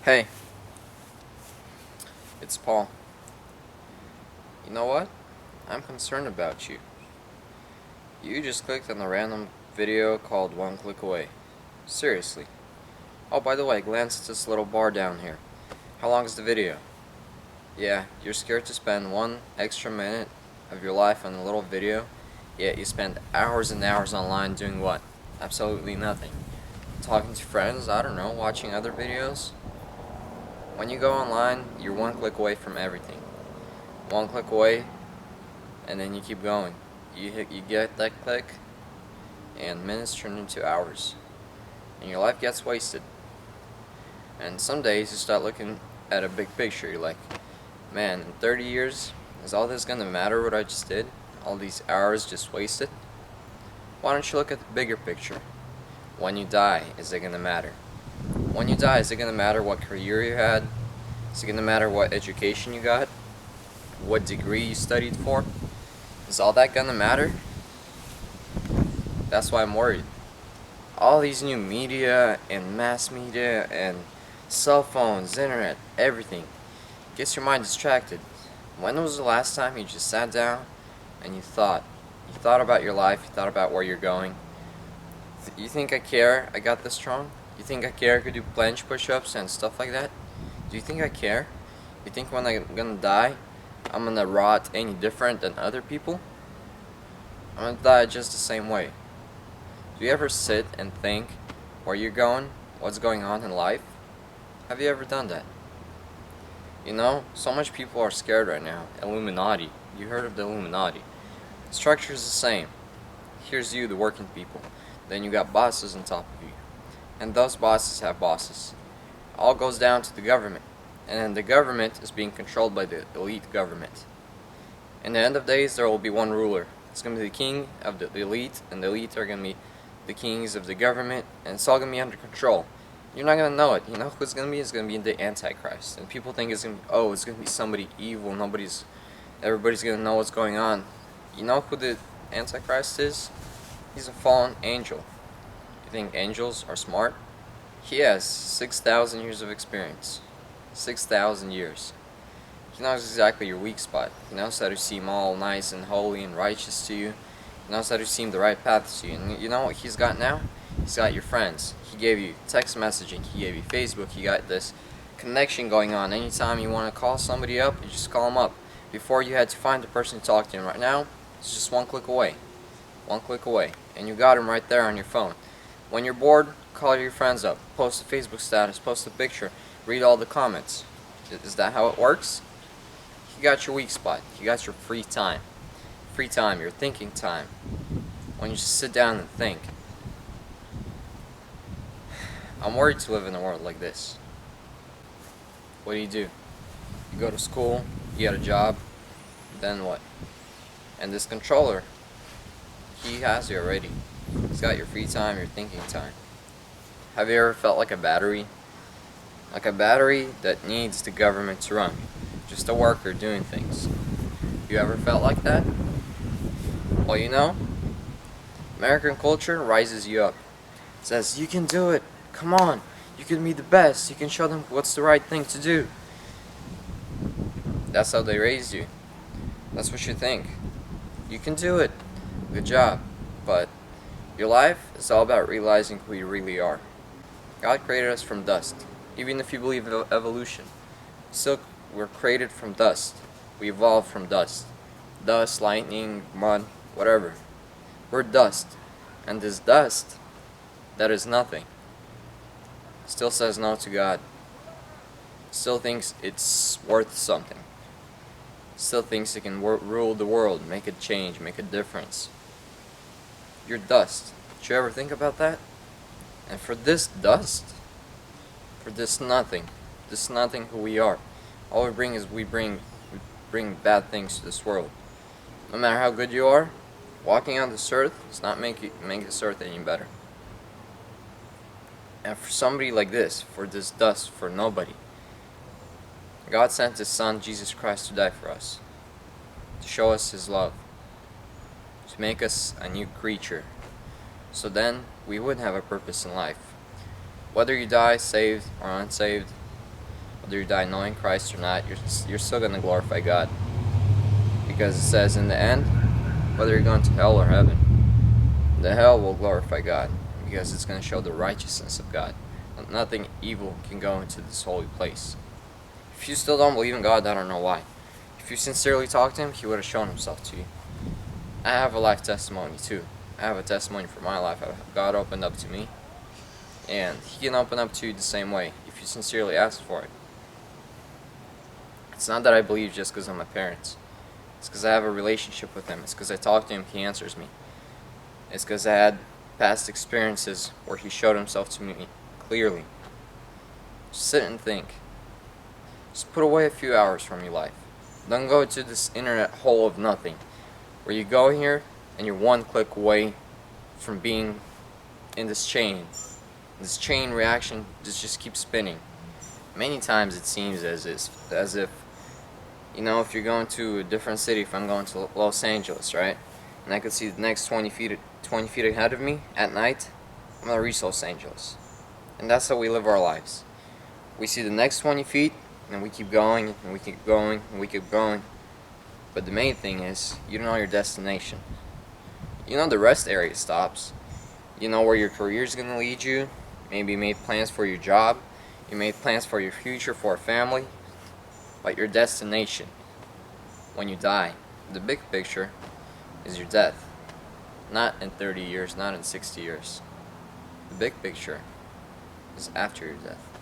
Hey, it's Paul. You know what? I'm concerned about you. You just clicked on a random video called One Click Away. Seriously. Oh, by the way, glance at this little bar down here. How long is the video? Yeah, you're scared to spend 1 extra minute of your life on a little video, yet you spend hours and hours online doing what? Absolutely nothing. Talking to friends, I don't know, watching other videos. When you go online, you're 1 click away from everything. 1 click away, and then you keep going. You get that click, and minutes turn into hours, and your life gets wasted. And some days you start looking at a big picture. You're like, man, in 30 years, is all this gonna matter what I just did? All these hours just wasted? Why don't you look at the bigger picture? When you die, is it gonna matter? When you die, is it gonna matter what career you had? Is it gonna matter what education you got? What degree you studied for? Is all that gonna matter? That's why I'm worried. All these new media and mass media and cell phones, internet, everything gets your mind distracted. When was the last time you just sat down and you thought? You thought about your life, you thought about where you're going. You think I care I got this wrong? You think I care I could do planche push-ups and stuff like that? Do you think I care? You think when I'm gonna die, I'm gonna rot any different than other people? I'm gonna die just the same way. Do you ever sit and think where you're going, what's going on in life? Have you ever done that? You know, so much people are scared right now. Illuminati. You heard of the Illuminati. Structure is the same. Here's you, the working people. Then you got bosses on top of you. And those bosses have bosses. All goes down to the government. And then the government is being controlled by the elite government. In the end of days, there will be one ruler. It's going to be the king of the elite, and the elite are going to be the kings of the government, and it's all going to be under control. You're not going to know it. You know who it's going to be? It's going to be the Antichrist. And people think it's going to be, oh, it's going to be somebody evil. Everybody's going to know what's going on. You know who the Antichrist is? He's a fallen angel. You think angels are smart? He has 6,000 years of experience. 6,000 years. He knows exactly your weak spot. He knows how to seem all nice and holy and righteous to you. He knows how to seem the right path to you. And you know what he's got now? He's got your friends. He gave you text messaging. He gave you Facebook. He got this connection going on. Anytime you want to call somebody up, you just call them up. Before you had to find the person to talk to. And right now, it's just 1 click away. 1 click away. And you got him right there on your phone. When you're bored, call your friends up. Post a Facebook status. Post a picture. Read all the comments. Is that how it works? You got your weak spot. You got your free time. Free time, your thinking time. When you just sit down and think. I'm worried to live in a world like this. What do? You go to school, you get a job, then what? And this controller, he has you already. He's got your free time, your thinking time. Have you ever felt like a battery? Like a battery that needs the government to run. Just a worker doing things. You ever felt like that? Well, you know, American culture rises you up. It says, you can do it. Come on. You can be the best. You can show them what's the right thing to do. That's how they raised you. That's what you think. You can do it. Good job. But your life is all about realizing who you really are. God created us from dust. Even if you believe in evolution, still we're created from dust. We evolved from dust. Dust, lightning, mud, whatever. We're dust. And this dust, that is nothing, still says no to God. Still thinks it's worth something. Still thinks it can rule the world, make a change, make a difference. You're dust. Did you ever think about that? And for this dust, for this nothing who we are, all we bring is we bring bad things to this world. No matter how good you are, walking on this earth does not make this earth any better. And for somebody like this, for this dust, for nobody, God sent His Son, Jesus Christ, to die for us, to show us His love, to make us a new creature, so then we would have a purpose in life. Whether you die saved or unsaved, whether you die knowing Christ or not, you're still gonna glorify God, because it says in the end, whether you're going to hell or heaven, the hell will glorify God, because it's gonna show the righteousness of God. Nothing evil can go into this holy place. If you still don't believe in God, I don't know why. If you sincerely talk to Him, He would have shown Himself to you. I have a life testimony too. I have a testimony for my life. God opened up to me, and He can open up to you the same way if you sincerely ask for it. It's not that I believe just because of my parents. It's because I have a relationship with Him. It's because I talk to Him, He answers me. It's because I had past experiences where He showed Himself to me clearly. Just sit and think. Just put away a few hours from your life. Don't go to this internet hole of nothing, where you go here and you're one click away from being in this chain. This chain reaction just keeps spinning. Many times it seems as if, if you're going to a different city, if I'm going to Los Angeles, right? And I could see the next 20 feet ahead of me at night, I'm going to reach Los Angeles. And that's how we live our lives. We see the next 20 feet, and we keep going, and we keep going, and we keep going. But the main thing is, you don't know your destination. You know the rest area stops. You know where your career is going to lead you. Maybe you made plans for your job. You made plans for your future, for a family. But your destination, when you die, the big picture is your death. Not in 30 years, not in 60 years. The big picture is after your death.